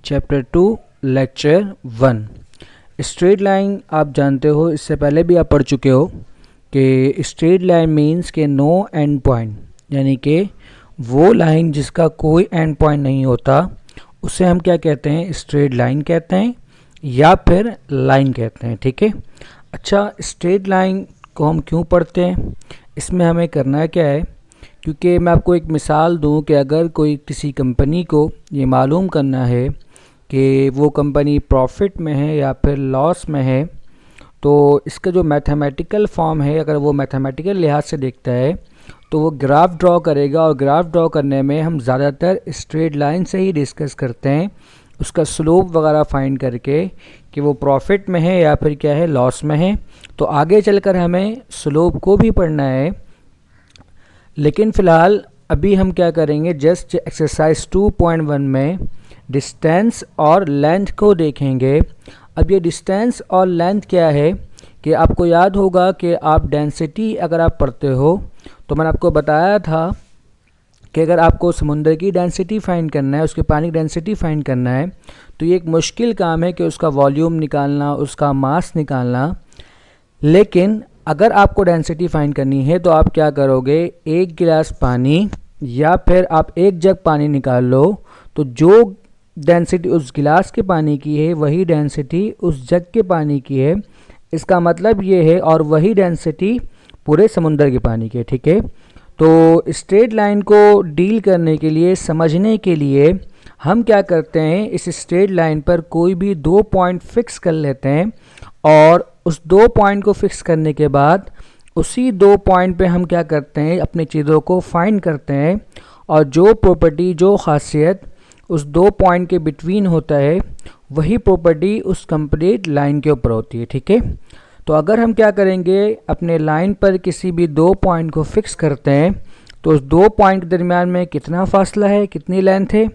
Chapter 2 lecture 1। Straight line आप जानते हो, इससे पहले भी आप पढ़ चुके हो कि स्ट्रेट लाइन मीन्स के नो एंड पॉइंट, यानी कि वो लाइन जिसका कोई एंड पॉइंट नहीं होता उसे हम क्या कहते हैं, स्ट्रेट लाइन कहते हैं या फिर लाइन कहते हैं। ठीक है। अच्छा, स्ट्रेट लाइन को हम क्यों पढ़ते हैं, इसमें हमें करना क्या है, क्योंकि मैं आपको एक मिसाल दूं कि अगर कोई किसी कंपनी को ये मालूम करना है कि वो कंपनी प्रॉफिट में है या फिर लॉस में है, तो इसका जो मैथमेटिकल फॉर्म है, अगर वो मैथमेटिकल लिहाज से देखता है तो वो ग्राफ ड्रॉ करेगा, और ग्राफ ड्रॉ करने में हम ज़्यादातर स्ट्रेट लाइन से ही डिस्कस करते हैं, उसका स्लोप वगैरह फाइंड करके कि वो प्रॉफिट में है या फिर क्या है, लॉस में है। तो आगे चलकर हमें स्लोप को भी पढ़ना है, लेकिन फ़िलहाल अभी हम क्या करेंगे, जस्ट एक्सरसाइज 2.1 में डिस्टेंस और लेंथ को देखेंगे। अब ये डिस्टेंस और लेंथ क्या है कि आपको याद होगा कि आप डेंसिटी अगर आप पढ़ते हो तो मैंने आपको बताया था कि अगर आपको समुद्र की डेंसिटी फाइंड करना है, उसके पानी की डेंसिटी फाइंड करना है, तो ये एक मुश्किल काम है कि उसका वॉल्यूम निकालना, उसका मास निकालना। लेकिन अगर आपको डेंसिटी फाइंड करनी है तो आप क्या करोगे, एक गिलास पानी या फिर आप एक जग पानी निकाल लो, तो जो डेंसिटी उस गिलास के पानी की है वही डेंसिटी उस जग के पानी की है, इसका मतलब ये है, और वही डेंसिटी पूरे समुद्र के पानी की है। ठीक है। तो स्ट्रेट लाइन को डील करने के लिए, समझने के लिए हम क्या करते हैं, इस स्ट्रेट लाइन पर कोई भी 2 पॉइंट फिक्स कर लेते हैं, और उस 2 पॉइंट को फिक्स करने के बाद उसी 2 पॉइंट पे हम क्या करते हैं, अपनी चीज़ों को फाइंड करते हैं, और जो प्रॉपर्टी, जो खासियत उस 2 पॉइंट के बिटवीन होता है, वही प्रॉपर्टी उस कंप्लीट लाइन के ऊपर होती है। ठीक है। तो अगर हम क्या करेंगे, अपने लाइन पर किसी भी 2 पॉइंट को फिक्स करते हैं, तो उस 2 पॉइंट के दरमियान में कितना फासला है, कितनी लेंथ है,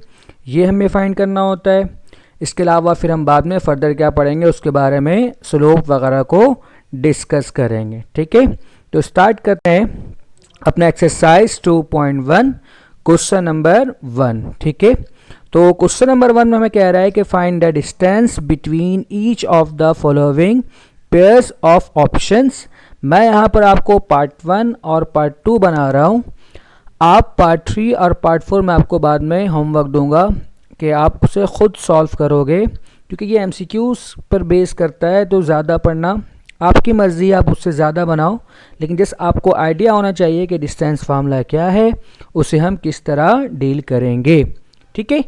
ये हमें फाइंड करना होता है। इसके अलावा फिर हम बाद में फर्दर क्या पढ़ेंगे, उसके बारे में स्लोप वगैरह को डिस्कस करेंगे। ठीक है। तो स्टार्ट करते हैं अपना एक्सरसाइज 2.1 क्वेश्चन नंबर 1। ठीक है। तो क्वेश्चन नंबर 1 में हमें कह रहा है कि find the distance between each of the following pairs of options. मैं यहाँ पर आपको पार्ट 1 और पार्ट 2 बना रहा हूँ, आप पार्ट 3 और पार्ट 4 में आपको बाद में होमवर्क दूंगा कि आप उसे खुद सॉल्व करोगे, क्योंकि ये एमसीक्यूज पर बेस करता है, तो ज़्यादा पढ़ना आपकी मर्ज़ी, आप उससे ज़्यादा बनाओ, लेकिन जैसे आपको आइडिया होना चाहिए कि डिस्टेंस फार्मूला क्या है, उसे हम किस तरह डील करेंगे। ठीक है।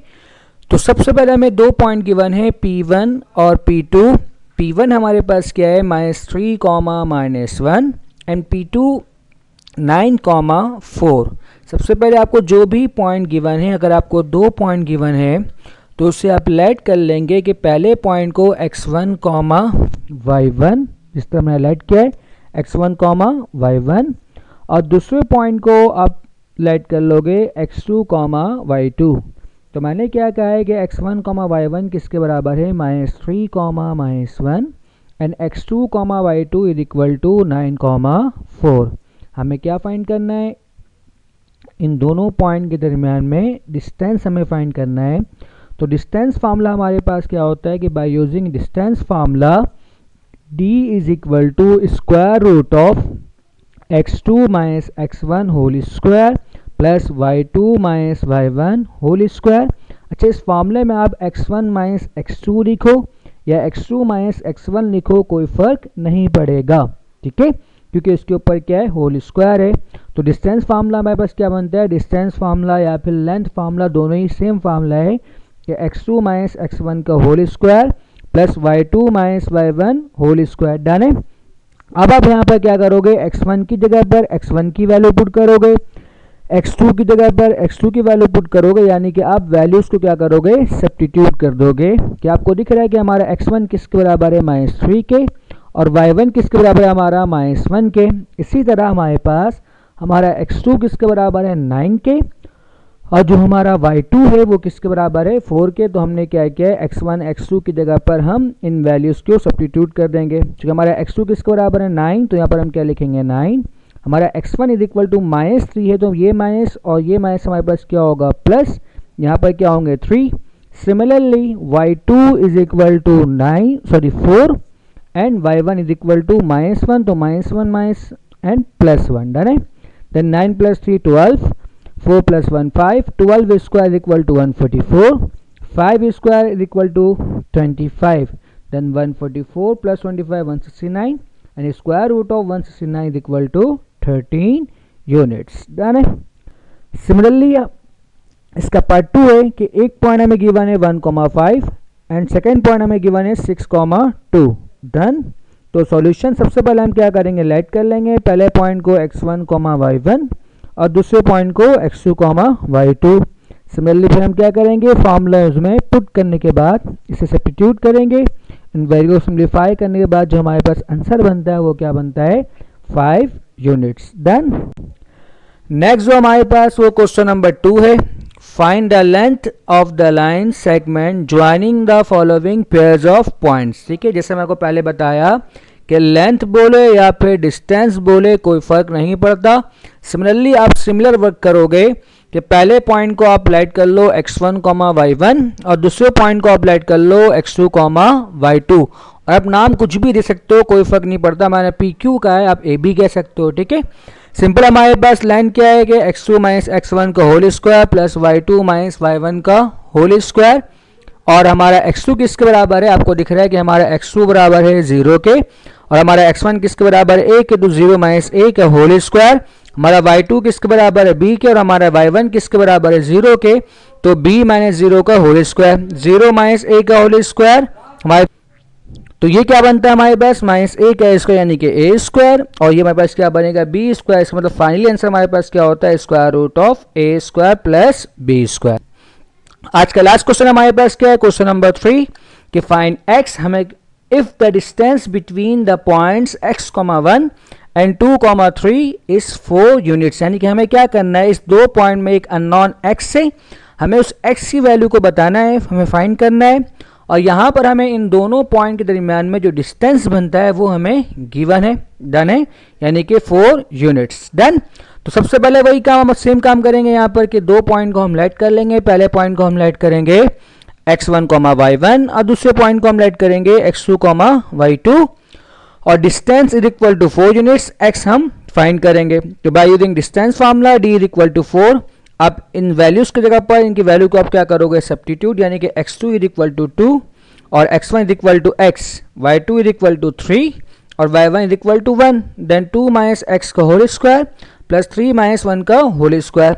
तो सबसे पहले हमें 2 पॉइंट गिवन है, P1 और P2। P1 हमारे पास क्या है, -3, -1, एंड P2 9, 4। सबसे पहले आपको जो भी पॉइंट गिवन है, अगर आपको 2 पॉइंट गिवन है तो उससे आप लेट कर लेंगे कि पहले पॉइंट को x1, y1, जिस तरह मैंने लेट किया है x1, y1, और दूसरे पॉइंट को आप लेट कर लोगे x2, y2। तो मैंने क्या कहा है कि x1, y1 किसके बराबर है, -3, -1, and x2, y2 is equal to 9, 4। हमें क्या फाइंड करना है, इन दोनों पॉइंट के दरमियान में डिस्टेंस हमें फाइंड करना है। तो डिस्टेंस फार्मूला हमारे पास क्या होता है कि by using distance formula d is equal to square root of x2 minus x1 whole square plus y2 minus y1 whole square. अच्छा, इस फार्मूले में आप x1 माइनस x2 लिखो या x2 माइनस x1 लिखो, कोई फ़र्क नहीं पड़ेगा। ठीक है, क्योंकि इसके ऊपर क्या है, होल स्क्वायर है। तो डिस्टेंस फार्मूला हमारे पास क्या बनता है, डिस्टेंस फार्मूला या फिर लेंथ फार्मूला, दोनों ही सेम फार्मूला है कि x2 माइनस x1 का whole square plus y2 minus y1 whole square. Done है। अब आप यहाँ पर क्या करोगे, x1 की जगह पर x1 की वैल्यू पुट करोगे, x2 की जगह पर x2 की वैल्यू पुट करोगे, यानी कि आप वैल्यूज को क्या करोगे, सब्स्टिट्यूट कर दोगे। कि आपको दिख रहा है कि हमारा x1 किसके बराबर है, -3 के, और y1 किसके बराबर है, हमारा -1 के। इसी तरह हमारे पास हमारा x2 किसके बराबर है, 9 के, और जो हमारा y2 है वो किसके बराबर है, 4 के। तो हमने क्या किया है, x1 x2 की जगह पर हम इन वैल्यूज़ को सब्स्टिट्यूट कर देंगे। क्योंकि हमारा x2 किसके बराबर है, 9, तो यहाँ पर हम क्या लिखेंगे, 9। हमारा x1 इज इक्वल टू -3 है, तो ये माइनस और ये माइनस हमारे पास क्या होगा, प्लस। यहाँ पर क्या होंगे, 3। Similarly, y2 is equal to 4 and y1 is equal to -1, तो -1 minus and +1, done है. Then 9 plus 3 12, 4 plus 1 5, 12 square is equal to 144, 5 square is equal to 25. Then 144 plus 25 169 and square root of 169 is equal to 13 units, done है. Similarly, इसका part 2 है कि एक point हमें given है 1,5 and second point हमें given है 6,2. डन. तो सॉल्यूशन सबसे पहले हम क्या करेंगे, लेट कर लेंगे पहले पॉइंट को x1, y1 और दूसरे पॉइंट को x2, y2. सिमिलरली फिर हम क्या करेंगे, फॉर्मूलाज में पुट करने के बाद इसे सब्स्टिट्यूट करेंगे. इन वैल्यू को सिम्प्लीफाई करने के बाद जो हमारे पास आंसर बनता है वो क्या बनता है, 5 यूनिट्स. डन. नेक्स्ट जो हमारे पास वो क्वेश्चन नंबर 2 है. Find the length of the line segment joining the following pairs of points. ठीक है, जैसे मैं आपको पहले बताया कि लेंथ बोले या फिर डिस्टेंस बोले कोई फर्क नहीं पड़ता. सिमिलरली आप सिमिलर वर्क करोगे कि पहले पॉइंट को आप लाइट कर लो x1, y1 और दूसरे पॉइंट को आप लाइट कर लो x2, y2. और आप नाम कुछ भी दे सकते हो, कोई फर्क नहीं पड़ता. मैंने PQ का है, आप A भी कह सकते हो. ठीक है, सिंपल हमारे पास लाइन क्या है कि x2 माइनस x1 का whole square plus y2 minus y1 का होल स्क्वायर. और हमारा x2 किसके बराबर है, आपको दिख रहा है कि हमारा x2 बराबर है 0 के और हमारा x1 किसके बराबर है a के, तो 0 माइनस a का होल स्क्वायर. हमारा y2 किसके बराबर है b के और हमारा y1 किसके बराबर है 0 के, तो b माइनस 0 का होल स्क्वायर. 0 माइनस a का होल स्क्वायर हमारे, तो ये क्या बनता है हमारे पास माइनस a का स्क्वायर यानी कि a स्क्वायर. और ये हमारे पास क्या बनेगा b स्क्वायर. इसका मतलब फाइनली आंसर हमारे पास क्या होता है, square root of a square plus b square. आज का लास्ट क्वेश्चन हमारे पास क्या है, क्वेश्चन नंबर 3 कि फाइंड x. हमें if the distance between the points x, 1 and 2, 3 is 4 units. यानी कि हमें क्या करना है, इस दो पॉइंट में एक अननोन x से हमें उस x की वैल्यू को बताना है, हमें फाइंड करना है. और यहाँ पर हमें इन दोनों पॉइंट के दरमियान में जो डिस्टेंस बनता है वो हमें गिवन है. डन है, यानी कि 4 यूनिट्स. डन. तो सबसे पहले वही काम, हम सेम काम करेंगे यहाँ पर कि दो पॉइंट को हम लाइट कर लेंगे. पहले पॉइंट को हम लाइट करेंगे x1, y1 और दूसरे पॉइंट को हम लाइट करेंगे x2, y2 और distance is equal to 4 units. x हम फाइंड करेंगे. तो by using distance formula d is equal to 4. अब इन वैल्यूज की जगह पर इनकी वैल्यू को आप क्या करोगे, सब्स्टिट्यूट. यानी कि x2 इज इक्वल टू 2 और x1 is equal to x, y2 is equal to 3 और y1 is equal to 1. Then 2 minus x का होल स्क्वायर प्लस 3 माइनस 1 का होल स्क्वायर.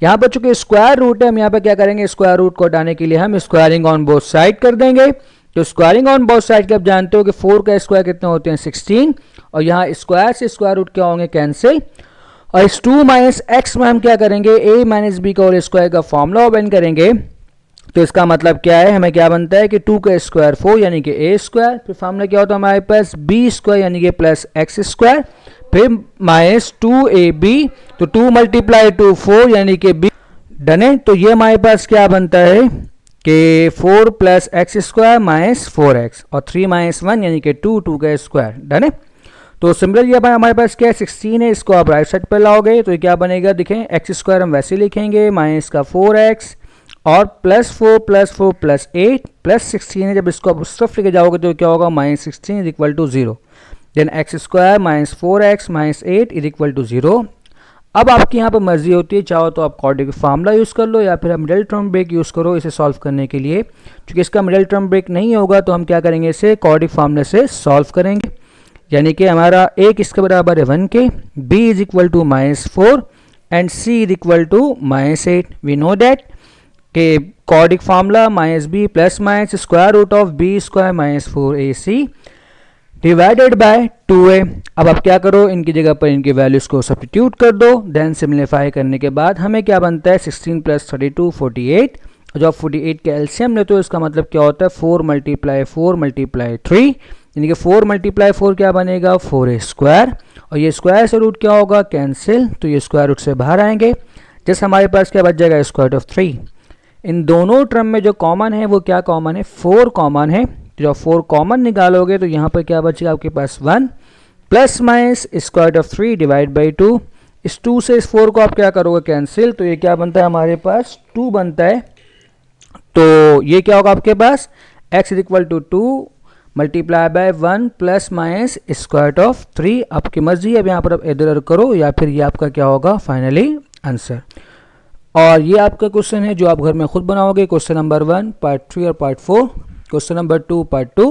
यहाँ पर चूंकि स्क्वायर रूट है, हम यहाँ पर क्या करेंगे, स्क्वायर रूट को हटाने के लिए हम स्क्वायरिंग ऑन बोथ साइड कर देंगे. तो स्क्वायरिंग ऑन बोथ साइड के आप जानते हो कि 4 का स्क्वायर कितने होते हैं, 16. और यहाँ स्क्वायर से स्क्वायर रूट क्या होंगे, कैंसिल. और इस 2 माइनस एक्स में हम क्या करेंगे, a माइनस बी का होल स्क्वायर का फॉर्मूला ओपन करेंगे. तो इसका मतलब क्या है, हमें क्या बनता है कि 2 का स्क्वायर 4 यानी कि a स्क्वायर. फिर फॉर्मूला क्या होता है हमारे पास, b स्क्वायर यानी कि प्लस एक्स स्क्वायर. फिर माइनस 2ab, तो 2 मल्टीप्लाई 2 4 यानी कि b. डन है. तो ये हमारे पास क्या बनता है कि 4 plus x square minus 4x और 3 माइनस 1 यानी कि 2 का स्क्वायर. डन है. तो सिमिलर ये हमारे पास क्या है, 16 है. इसको आप राइट साइड पर लाओगे तो ये क्या बनेगा, देखें एक्स स्क्वायर हम वैसे लिखेंगे माइनस का 4x और प्लस 4 प्लस 8 प्लस 16 है. जब इसको आप उस तरफ लेके जाओगे तो क्या होगा, minus 16 is equal to 0. Then x square minus 4x minus 8 is equal to 0. अब आपकी यहाँ पर मर्जी होती है, चाहो तो आप क्वाड्रेटिक फार्मूला यूज़ कर लो या फिर आप मिडिल टर्म ब्रेक यूज़ करो इसे सॉल्व करने के लिए. क्योंकि इसका मिडिल टर्म ब्रेक नहीं होगा तो हम क्या करेंगे, इसे क्वाड्रेटिक फार्मूले से सॉल्व करेंगे. यानी कि हमारा a किसके बराबर है 1 के, b is equal to minus 4 and c is equal to minus 8. We know that कि quadratic formula minus b plus minus square root of b square minus 4ac divided by 2a. अब आप क्या करो, इनकी जगह पर इनकी वैल्यूज को सब्स्टिट्यूट कर दो. देन सिम्प्लीफाई करने के बाद हमें क्या बनता है, 16 प्लस 32 48. जब आप 48 के एलसीएम लेते हो इसका मतलब क्या होता है, 4 मल्टीप्लाई 3 यानी कि 4 मल्टीप्लाई 4 क्या बनेगा, 4a स्क्वायर. और ये स्क्वायर से रूट क्या होगा, कैंसिल. तो ये स्क्वायर रूट से बाहर आएंगे. जैसे हमारे पास क्या बच जाएगा, स्क्वायर रूट ऑफ 3. इन दोनों टर्म में जो कॉमन है वो क्या कॉमन है, 4 कॉमन है. तो जब 4 कॉमन निकालोगे तो यहाँ पर क्या बचेगा आपके पास 1 plus minus square root of 3 divide by 2. इस 2 से इस 4 को आप क्या करोगे, कैंसिल. तो ये क्या बनता है हमारे पास, 2 बनता है. तो ये क्या होगा आपके पास, x is equal to 2 multiply by 1 plus minus square of 3। आपकी मर्जी है, अब यहाँ पर आप इधर करो या फिर ये आपका क्या होगा फाइनली आंसर। और ये आपका क्वेश्चन है जो आप घर में खुद बनाओगे, क्वेश्चन नंबर 1 पार्ट 3 और पार्ट 4, क्वेश्चन नंबर 2 पार्ट 2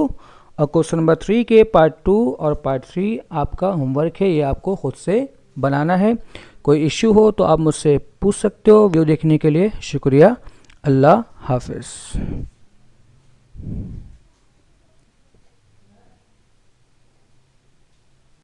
और क्वेश्चन नंबर 3 के पार्ट 2 और पार्ट 3 आपका होमवर्क है, ये आपको खुद से बनाना है। कोई इश्यू हो तो आप मुझसे पूछ सकते हो। वीडियो देखने के लिए शुक्रिया। अल्लाह हाफिज़।